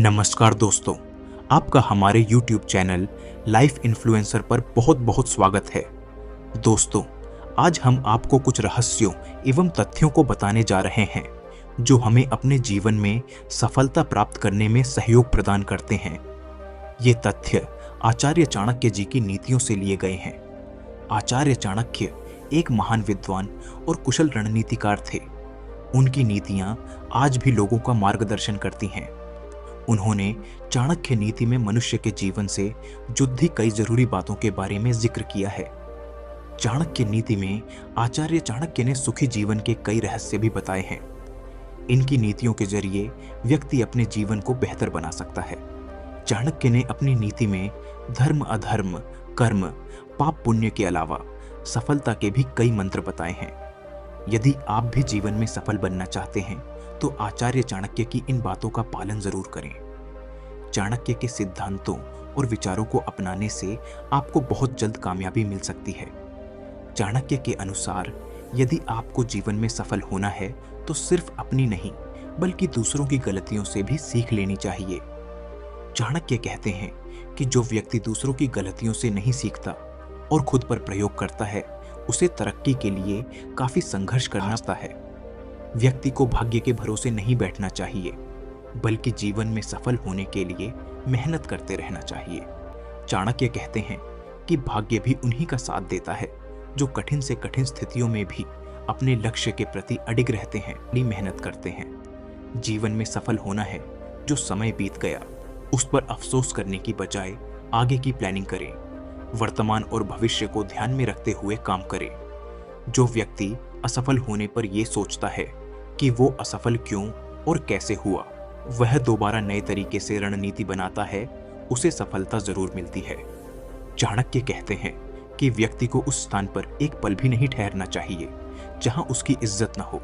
नमस्कार दोस्तों, आपका हमारे YouTube चैनल लाइफ इन्फ्लुएंसर पर बहुत बहुत स्वागत है। दोस्तों, आज हम आपको कुछ रहस्यों एवं तथ्यों को बताने जा रहे हैं जो हमें अपने जीवन में सफलता प्राप्त करने में सहयोग प्रदान करते हैं। ये तथ्य आचार्य चाणक्य जी की नीतियों से लिए गए हैं। आचार्य चाणक्य एक महान विद्वान और कुशल रणनीतिकार थे। उनकी नीतियां आज भी लोगों का मार्गदर्शन करती हैं। उन्होंने चाणक्य नीति में मनुष्य के जीवन से जुड़ी कई जरूरी बातों के बारे में जिक्र किया है। चाणक्य नीति में आचार्य चाणक्य ने सुखी जीवन के कई रहस्य भी बताए हैं। इनकी नीतियों के जरिए व्यक्ति अपने जीवन को बेहतर बना सकता है। चाणक्य ने अपनी नीति में धर्म, अधर्म, कर्म, पाप, पुण्य के अलावा सफलता के भी कई मंत्र बताए हैं। यदि आप भी जीवन में सफल बनना चाहते हैं तो आचार्य चाणक्य की इन बातों का पालन जरूर करें। चाणक्य के सिद्धांतों और विचारों को अपनाने से आपको बहुत जल्द कामयाबी मिल सकती है। चाणक्य के अनुसार यदि आपको जीवन में सफल होना है तो सिर्फ अपनी नहीं बल्कि दूसरों की गलतियों से भी सीख लेनी चाहिए। चाणक्य कहते हैं कि जो व्यक्ति दूसरों की गलतियों से नहीं सीखता और खुद पर प्रयोग करता है उसे तरक्की के लिए काफी संघर्ष करना पड़ता है। व्यक्ति को भाग्य के भरोसे नहीं बैठना चाहिए बल्कि जीवन में सफल होने के लिए मेहनत करते रहना चाहिए। चाणक्य कहते हैं कि भाग्य भी उन्हीं का साथ देता है जो कठिन से कठिन स्थितियों में भी अपने लक्ष्य के प्रति अडिग रहते हैं, बड़ी मेहनत करते हैं। जीवन में सफल होना है, जो समय बीत गया उस पर अफसोस करने की बजाय आगे की प्लानिंग करें। वर्तमान और भविष्य को ध्यान में रखते हुए काम करें। जो व्यक्ति असफल होने पर यह सोचता है कि वो असफल क्यों और कैसे हुआ, वह दोबारा नए तरीके से रणनीति बनाता है, उसे सफलता जरूर मिलती है। चाणक्य कहते हैं कि व्यक्ति को उस स्थान पर एक पल भी नहीं ठहरना चाहिए जहां उसकी इज्जत न हो।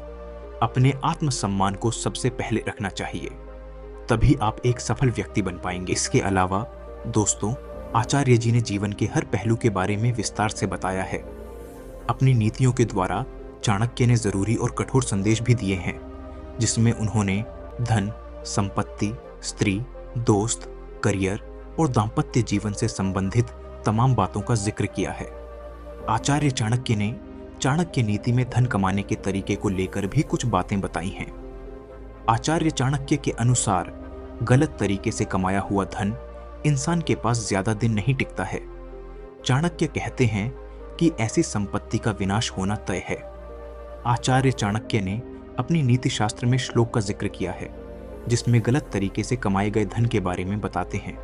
अपने आत्मसम्मान को सबसे पहले रखना चाहिए, तभी आप एक सफल व्यक्ति बन पाएंगे। इसके अलावा दोस्तों, आचार्य जी ने जीवन के हर पहलू के बारे में विस्तार से बताया है। अपनी नीतियों के द्वारा चाणक्य ने जरूरी और कठोर संदेश भी दिए हैं, जिसमें उन्होंने धन, संपत्ति, स्त्री, दोस्त, करियर और दाम्पत्य जीवन से संबंधित तमाम बातों का जिक्र किया है। आचार्य चाणक्य ने चाणक्य नीति में धन कमाने के तरीके को लेकर भी कुछ बातें बताई हैं। आचार्य चाणक्य के अनुसार गलत तरीके से कमाया हुआ धन इंसान के पास ज्यादा दिन नहीं टिकता है। चाणक्य कहते हैं कि ऐसी संपत्ति का विनाश होना तय है। आचार्य चाणक्य ने अपनी नीति शास्त्र में श्लोक का जिक्र किया है, जिसमें गलत तरीके से कमाए गए धन के बारे में बताते हैं।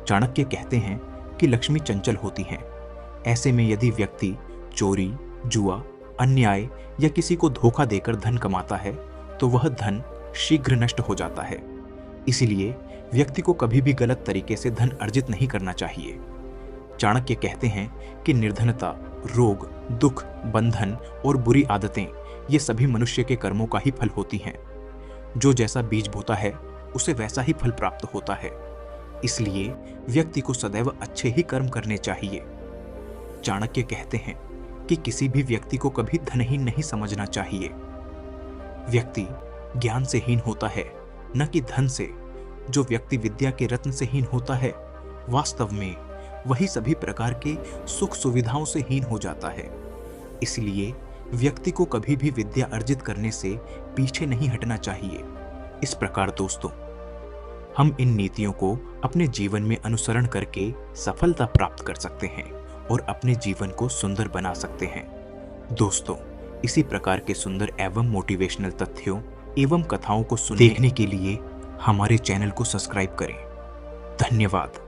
चाणक्य कहते हैं कि लक्ष्मी चंचल होती है। ऐसे में यदि व्यक्ति चोरी, जुआ, अन्याय या किसी को धोखा देकर धन कमाता है तो वह धन शीघ्र नष्ट हो जाता है। इसलिए व्यक्ति को कभी भी गलत तरीके से धन अर्जित नहीं करना चाहिए। चाणक्य कहते हैं कि निर्धनता, रोग, दुख, बंधन और बुरी आदतें ये सभी मनुष्य के कर्मों का ही फल होती हैं। जो जैसा बीज बोता है उसे वैसा ही फल प्राप्त होता है। इसलिए व्यक्ति को सदैव अच्छे ही कर्म करने चाहिए। चाणक्य कहते हैं कि किसी भी व्यक्ति को कभी धनहीन नहीं समझना चाहिए। व्यक्ति ज्ञान से हीन होता है, न कि धन से। जो व्यक्ति विद्या के रत्न से हीन होता है, वास्तव में वही सभी प्रकार के सुख सुविधाओं से हीन हो जाता है। इसलिए व्यक्ति को कभी भी विद्या अर्जित करने से पीछे नहीं हटना चाहिए। इस प्रकार दोस्तों, हम इन नीतियों को अपने जीवन में अनुसरण करके सफलता प्राप्त कर सकते हैं और अपने जीवन को सुंदर बना सकते हैं। दोस्तों, इसी प्रकार के सुंदर एवं मोटिवेशनल तथ्यों एवं कथाओं को देखने के लिए हमारे चैनल को सब्सक्राइब करें। धन्यवाद।